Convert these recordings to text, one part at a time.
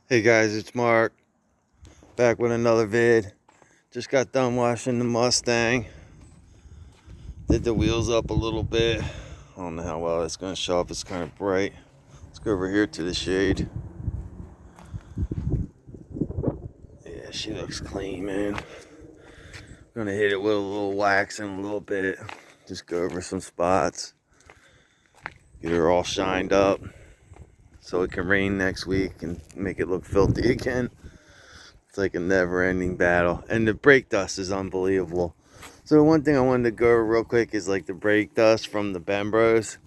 Hey guys, it's Mark, back with another vid. Just got done washing the Mustang. Did the wheels up a little bit. I don't know how well it's going to show up. It's kind of bright. Let's go over here to the shade. Yeah, she looks clean, man. Gonna hit it with a little wax in a little bit. Just go over some spots. Get her all shined up so it can rain next week and make it look filthy again. It's like a never-ending battle. And the brake dust is unbelievable. So the one thing I wanted to go over real quick is like the brake dust from the Bembros.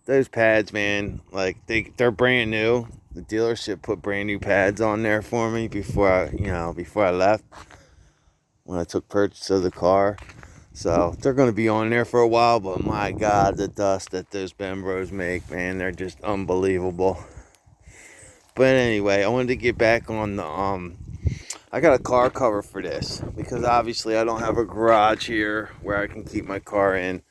Those pads, man, like they're brand new. The dealership put brand new pads on there for me before I left when I took purchase of the car. So they're going to be on there for a while, but my God, the dust that those Bembros make, man, they're just unbelievable. But anyway, I wanted to get back on the I got a car cover for this because obviously I don't have a garage here where I can keep my car in.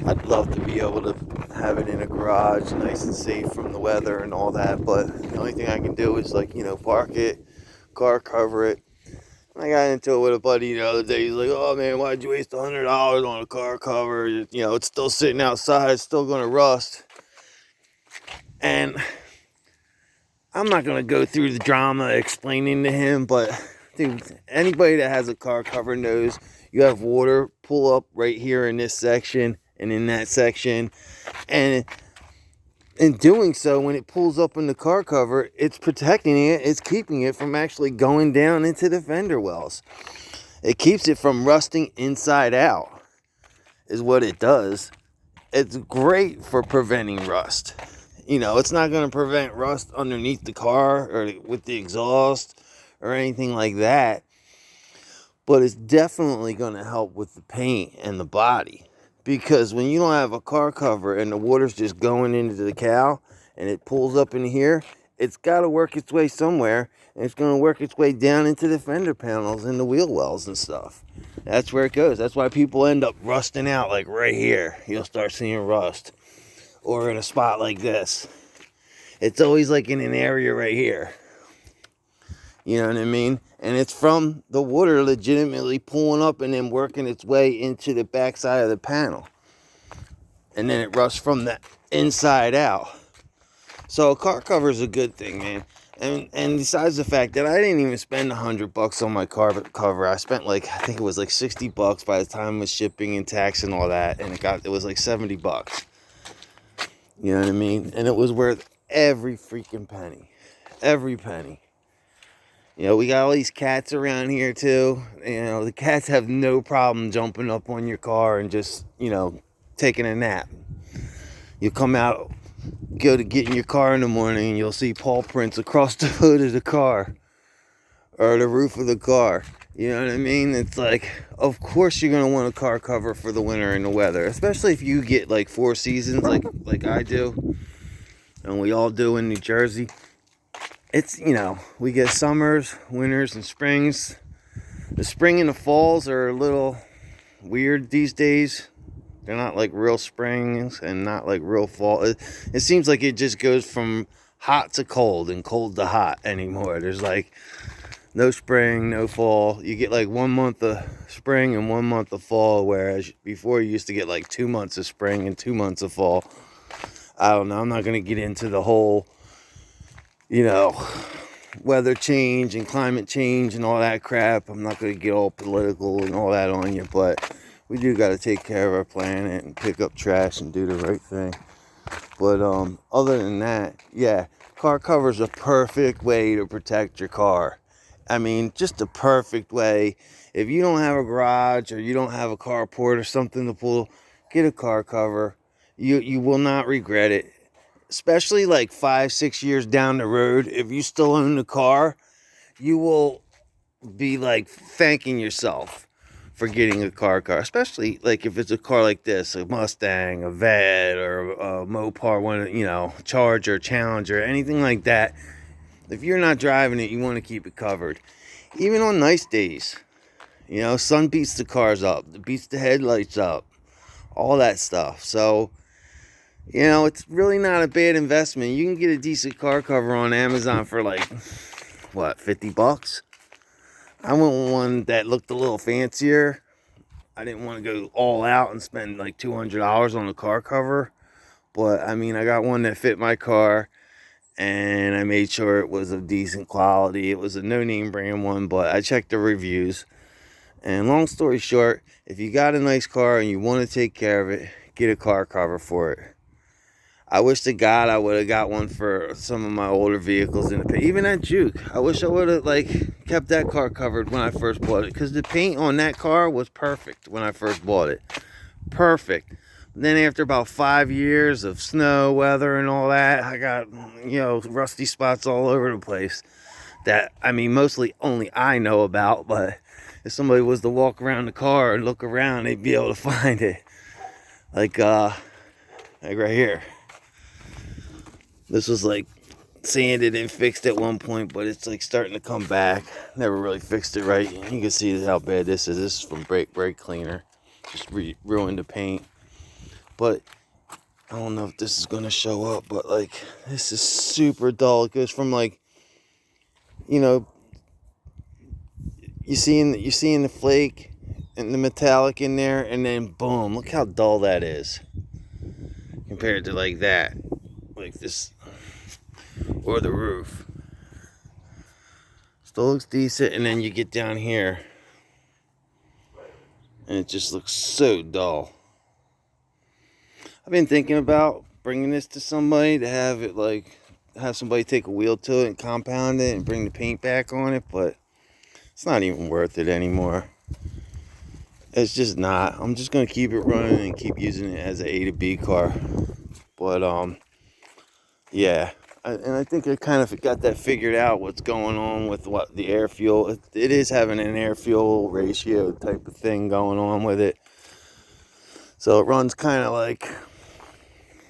I'd love to be able to have it in a garage, nice and safe from the weather and all that, but the only thing I can do is park it, car cover it. I got into it with a buddy the other day. He's like, "Oh man, why'd you waste $100 on a car cover? It's still sitting outside, it's still gonna rust." And I'm not gonna go through the drama explaining to him, but dude, anybody that has a car cover knows you have water pull up right here in this section and in that section, and in doing so, when it pulls up in the car cover, it's protecting it, it's keeping it from actually going down into the fender wells. It keeps it from rusting inside out, is what it does. It's great for preventing rust. It's not going to prevent rust underneath the car or with the exhaust or anything like that, but it's definitely going to help with the paint and the body. Because when you don't have a car cover and the water's just going into the cowl and it pulls up in here, it's got to work its way somewhere, and it's going to work its way down into the fender panels and the wheel wells and stuff. That's where it goes. That's why people end up rusting out, like right here. You'll start seeing rust. Or in a spot like this. It's always like in an area right here. You know what I mean? And it's from the water legitimately pulling up and then working its way into the backside of the panel. And then it rusts from the inside out. So a car cover is a good thing, man. And besides the fact that I didn't even spend $100 on my car cover, I spent I think it was like $60 by the time with shipping and tax and all that, and it was like $70. You know what I mean? And it was worth every freaking penny. Every penny. We got all these cats around here too. The cats have no problem jumping up on your car and just, taking a nap. You come out, go to get in your car in the morning, and you'll see paw prints across the hood of the car or the roof of the car. You know what I mean? It's like, of course you're going to want a car cover for the winter and the weather, especially if you get like 4 seasons like I do, and we all do in New Jersey. It's, we get summers, winters, and springs. The spring and the falls are a little weird these days. They're not like real springs and not like real fall. It seems like it just goes from hot to cold and cold to hot anymore. There's like no spring, no fall. You get like 1 month of spring and 1 month of fall, whereas before you used to get like 2 months of spring and 2 months of fall. I don't know. I'm not going to get into the whole, weather change and climate change and all that crap. I'm not going to get all political and all that on you, but we do got to take care of our planet and pick up trash and do the right thing. But other than that, yeah, car cover's a perfect way to protect your car. I mean, just a perfect way. If you don't have a garage or you don't have a carport or something to pull, get a car cover. You will not regret it. Especially like 5-6 years down the road, if you still own the car, you will be like thanking yourself for getting a car cover. Especially like if it's a car like this, a Mustang, a Vet, or a Mopar, one, Charger, Challenger, anything like that. If you're not driving it, you want to keep it covered. Even on nice days, sun beats the cars up, it beats the headlights up, all that stuff. So You know, it's really not a bad investment. You can get a decent car cover on Amazon for like, what, 50 bucks? I want one that looked a little fancier. I didn't want to go all out and spend like $200 on a car cover. But, I mean, I got one that fit my car, and I made sure it was of decent quality. It was a no-name brand one, but I checked the reviews. And long story short, if you got a nice car and you want to take care of it, get a car cover for it. I wish to God I would have got one for some of my older vehicles in the paint. Even that Juke. I wish I would have kept that car covered when I first bought it, because the paint on that car was perfect when I first bought it. Perfect. Then after about 5 years of snow, weather, and all that, I got, rusty spots all over the place. That, I mean, mostly only I know about, but if somebody was to walk around the car and look around, they'd be able to find it. Like right here. This was sanded and fixed at one point, but it's starting to come back. Never really fixed it right. You can see how bad this is. This is from brake cleaner. Just ruined the paint. But I don't know if this is gonna show up, but this is super dull. It goes from you seeing the flake and the metallic in there, and then boom, look how dull that is compared to that, like this, or the roof. Still looks decent, and then you get down here and it just looks so dull. I've been thinking about bringing this to somebody to have it have somebody take a wheel to it and compound it and bring the paint back on it, but it's not even worth it anymore. It's just not. I'm just gonna keep it running and keep using it as an A to B car. But yeah, and I think I kind of got that figured out. What's going on with the air fuel? It is having an air fuel ratio type of thing going on with it. So it runs kind of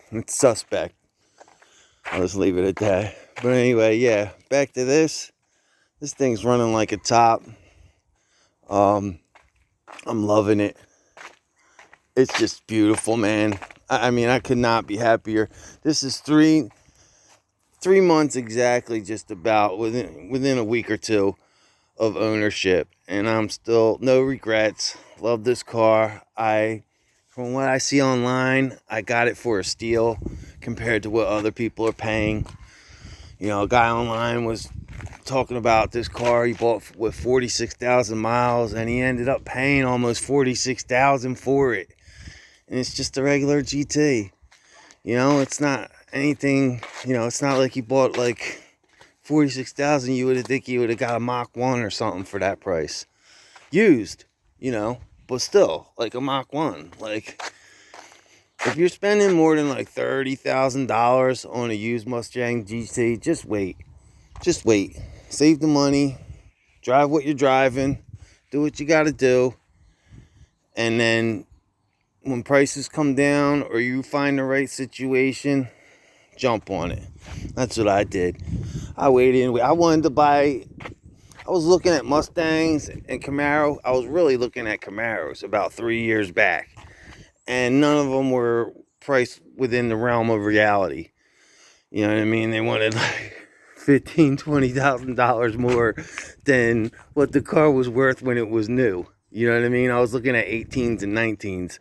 it's suspect. I'll just leave it at that. But anyway, yeah, back to this. This thing's running like a top. I'm loving it. It's just beautiful, man. I mean, I could not be happier. This is three months exactly, just about within a week or two of ownership, and I'm still no regrets. Love this car. From what I see online, I got it for a steal compared to what other people are paying. A guy online was talking about this car he bought with 46,000 miles, and he ended up paying almost 46,000 for it. And it's just a regular GT. It's not anything. It's not like he bought 46,000. You would think he would have got a Mach 1 or something for that price, used. But still, a Mach 1. If you're spending more than $30,000 on a used Mustang GT, just wait. Just wait. Save the money. Drive what you're driving. Do what you got to do. And then when prices come down or you find the right situation, jump on it. That's what I did. I waited. I wanted to buy. I was looking at Mustangs and Camaro. I was really looking at Camaros about 3 years back. And none of them were priced within the realm of reality. You know what I mean? They wanted $15,000, $20,000 more than what the car was worth when it was new. You know what I mean? I was looking at 18s and 19s.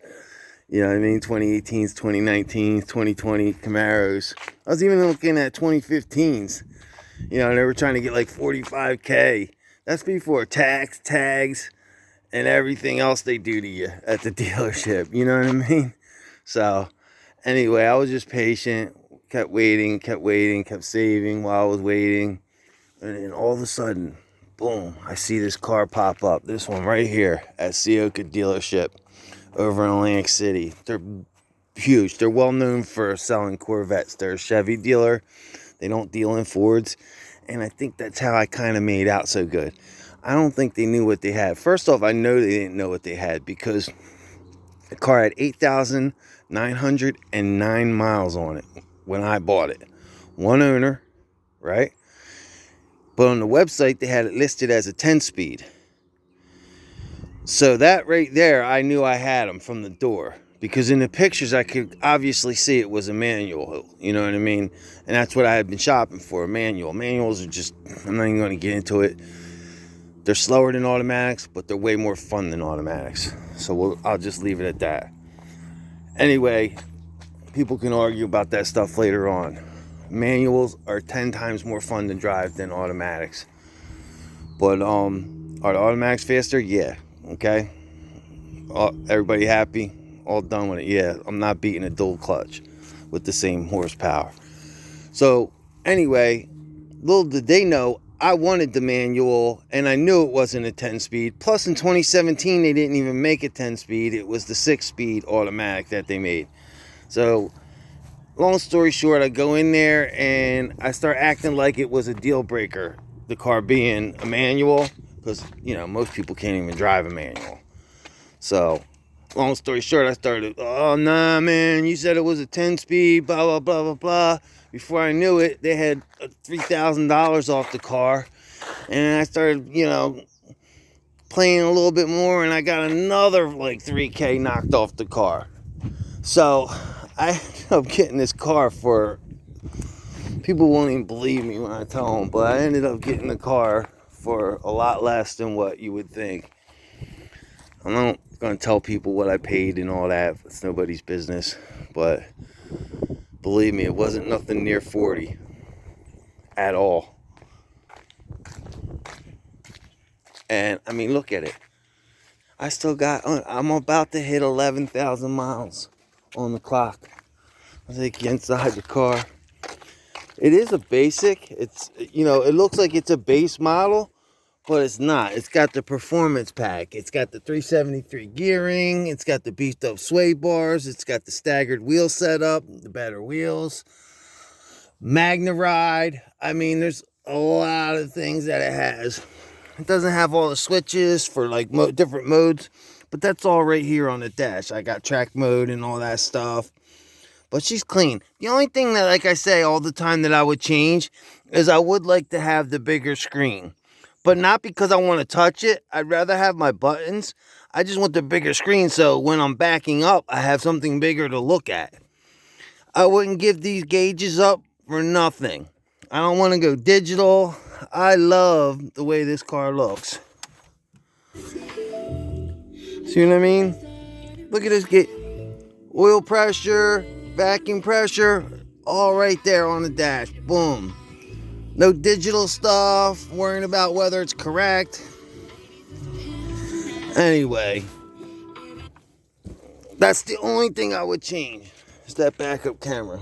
You know what I mean? 2018s, 2019s, 2020 Camaros. I was even looking at 2015s. They were trying to get $45K. That's before tags, and everything else they do to you at the dealership. You know what I mean? So, anyway, I was just patient. Kept waiting, kept saving while I was waiting. And then all of a sudden, boom, I see this car pop up. This one right here at Sioka dealership over in Atlantic City. They're huge. They're well known for selling Corvettes. They're a Chevy dealer. They don't deal in Fords. And I think that's how I kind of made out so good. I don't think they knew what they had. First off, I know they didn't know what they had because the car had 8,909 miles on it when I bought it. One owner, right? But on the website, they had it listed as a 10-speed. So that right there, I knew I had them from the door because in the pictures I could obviously see it was a manual, you know what I mean? And that's what I had been shopping for, a manual. Manuals are just, I'm not even going to get into it. They're slower than automatics, but they're way more fun than automatics. So I'll just leave it at that. Anyway, people can argue about that stuff later on. Manuals are 10 times more fun to drive than automatics. But are the automatics faster? Yeah. Okay. Everybody happy? All done with it? Yeah. I'm not beating a dual clutch with the same horsepower. So anyway, little did they know I wanted the manual, and I knew it wasn't a 10-speed. Plus, in 2017, they didn't even make a 10-speed. It was the 6-speed automatic that they made. So, long story short, I go in there, and I start acting like it was a deal breaker, the car being a manual, because, you know, most people can't even drive a manual. So, long story short, I started, oh, nah, man, you said it was a 10-speed, blah, blah, blah, blah, blah. Before I knew it, they had $3,000 off the car. And I started, you know, playing a little bit more, and I got another, like, $3K knocked off the car. So, I ended up getting this car for, people won't even believe me when I tell them, but I ended up getting the car for a lot less than what you would think. I'm not going to tell people what I paid and all that. It's nobody's business. But believe me, it wasn't nothing near 40 at all. And I mean, look at it. I still got, I'm about to hit 11,000 miles on the clock. I think inside the car. It is a basic. It's, you know, it looks like it's a base model, but it's not. It's got the performance pack. It's got the 373 gearing. It's got the beefed up sway bars. It's got the staggered wheel setup, the better wheels. Magna Ride. I mean, there's a lot of things that it has. It doesn't have all the switches for like different modes, but that's all right here on the dash. I got track mode and all that stuff. But she's clean. The only thing that, like I say all the time, that I would change is I would like to have the bigger screen. But not because I want to touch it. I'd rather have my buttons. I just want the bigger screen so when I'm backing up, I have something bigger to look at. I wouldn't give these gauges up for nothing. I don't want to go digital. I love the way this car looks. See what I mean? Look at this gauge. Oil pressure, vacuum pressure, all right there on the dash. Boom. No digital stuff, worrying about whether it's correct. Anyway, that's the only thing I would change, is that backup camera.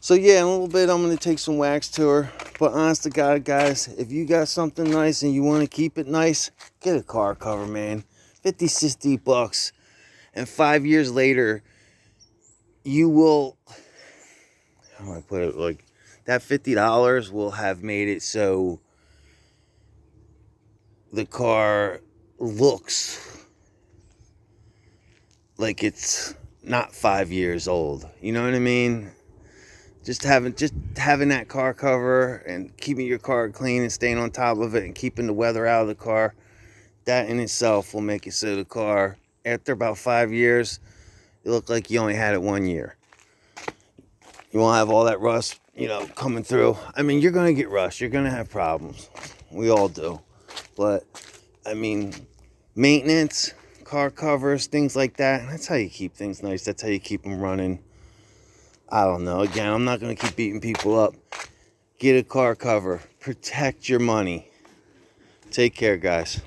So yeah, in a little bit I'm going to take some wax to her. But honest to God, guys, if you got something nice and you want to keep it nice, get a car cover, man. 50, 60 bucks. And 5 years later, you will, how do I put it, like, that $50 will have made it so the car looks like it's not 5 years old. You know what I mean? Just having that car cover and keeping your car clean and staying on top of it and keeping the weather out of the car, that in itself will make it so the car, after about 5 years, it look like you only had it 1 year. You won't have all that rust, you know, coming through. I mean, you're going to get rust. You're going to have problems. We all do. But, I mean, maintenance, car covers, things like that, that's how you keep things nice. That's how you keep them running. I don't know. Again, I'm not going to keep beating people up. Get a car cover. Protect your money. Take care, guys.